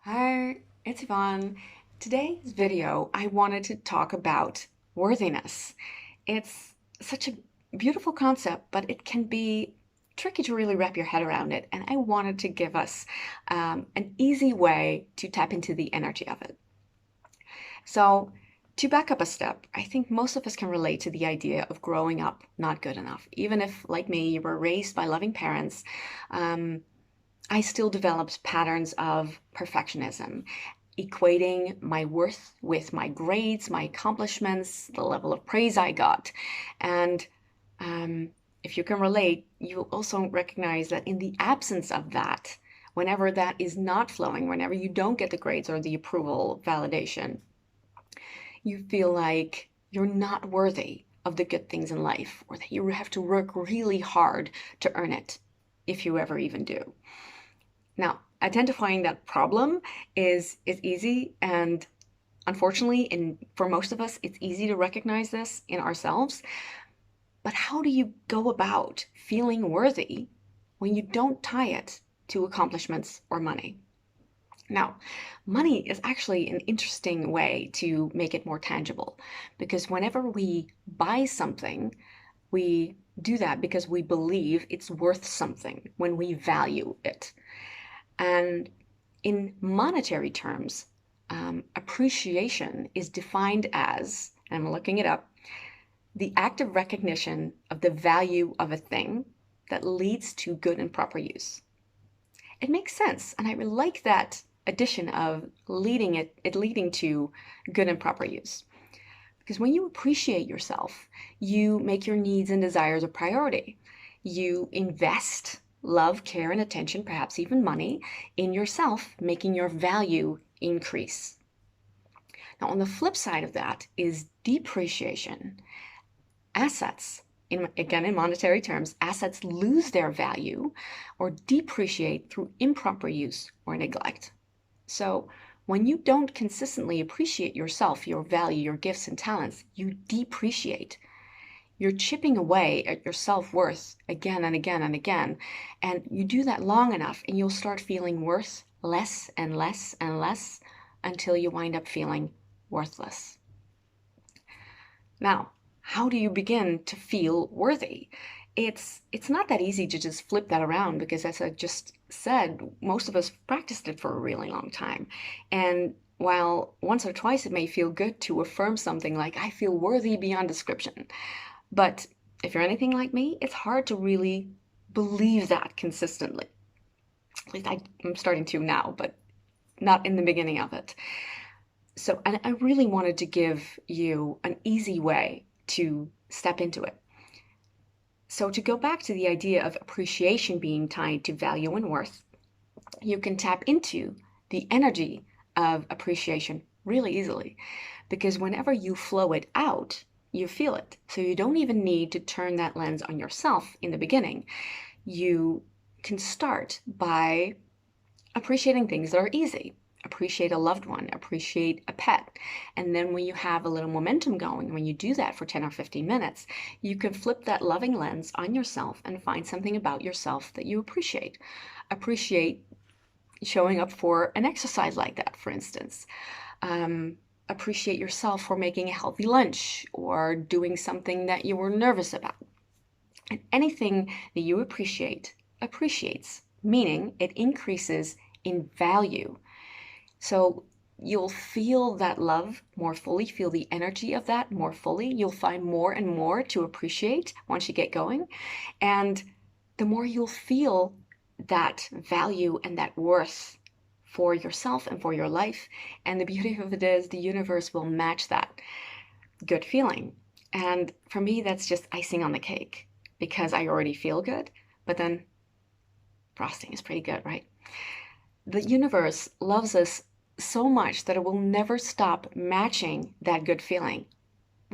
Hi, it's Yvonne. Today's video, I wanted to talk about worthiness. It's such a beautiful concept, but it can be tricky to really wrap your head around it. And I wanted to give us an easy way to tap into the energy of it. So, to back up a step, I think most of us can relate to the idea of growing up not good enough. Even if, like me, you were raised by loving parents, um, I still developed patterns of perfectionism, equating my worth with my grades, my accomplishments, the level of praise I got. And um, if you can relate, you also recognize that in the absence of that, whenever that is not flowing, whenever you don't get the grades or the approval validation, you feel like you're not worthy of the good things in life, or that you have to work really hard to earn it, if you ever even do. Now, identifying that problem is easy, and unfortunately, for most of us, it's easy to recognize this in ourselves. But how do you go about feeling worthy when you don't tie it to accomplishments or money? Now, money is actually an interesting way to make it more tangible, because whenever we buy something, we do that because we believe it's worth something when we value it. And in monetary terms, appreciation is defined as, and I'm looking it up, the active recognition of the value of a thing that leads to good and proper use. It makes sense, and I really like that addition of leading to good and proper use. Because when you appreciate yourself, you make your needs and desires a priority. You invest love, care, and attention, perhaps even money, in yourself, making your value increase. Now, on the flip side of that is depreciation. Assets, again in monetary terms, assets lose their value or depreciate through improper use or neglect. So when you don't consistently appreciate yourself, your value, your gifts and talents, you depreciate. You're chipping away at your self-worth again and again and again. And you do that long enough and you'll start feeling worth less and less and less until you wind up feeling worthless. Now, how do you begin to feel worthy? It's not that easy to just flip that around because, as I just said, most of us practiced it for a really long time. And while once or twice it may feel good to affirm something like, I feel worthy beyond description, but if you're anything like me, it's hard to really believe that consistently. At least I'm starting to now, but not in the beginning of it. So, and I really wanted to give you an easy way to step into it. So, to go back to the idea of appreciation being tied to value and worth, you can tap into the energy of appreciation really easily, because whenever you flow it out, you feel it. So you don't even need to turn that lens on yourself in the beginning. You can start by appreciating things that are easy. Appreciate a loved one, appreciate a pet. And then when you have a little momentum going, when you do that for 10 or 15 minutes, you can flip that loving lens on yourself and find something about yourself that you appreciate. Appreciate showing up for an exercise like that, for instance. Appreciate yourself for making a healthy lunch or doing something that you were nervous about. And anything that you appreciate appreciates, meaning it increases in value. So you'll feel that love more fully, feel the energy of that more fully. You'll find more and more to appreciate once you get going. And the more you'll feel that value and that worth for yourself and for your life. And the beauty of it is the universe will match that good feeling. And for me, that's just icing on the cake because I already feel good, but then frosting is pretty good, right? The universe loves us so much that it will never stop matching that good feeling.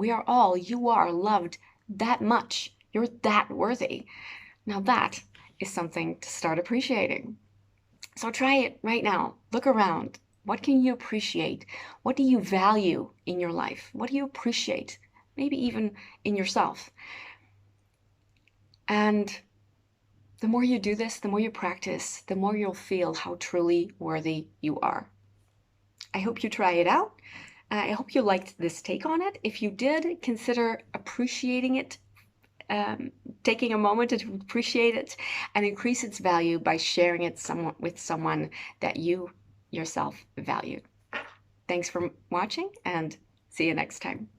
You are loved that much. You're that worthy. Now that is something to start appreciating. So try it right now. Look around. What can you appreciate? What do you value in your life? What do you appreciate? Maybe even in yourself. And the more you do this, the more you practice, the more you'll feel how truly worthy you are. I hope you try it out. I hope you liked this take on it. If you did, consider appreciating it, taking a moment to appreciate it and increase its value by sharing it with someone that you yourself value. Thanks for watching, and see you next time.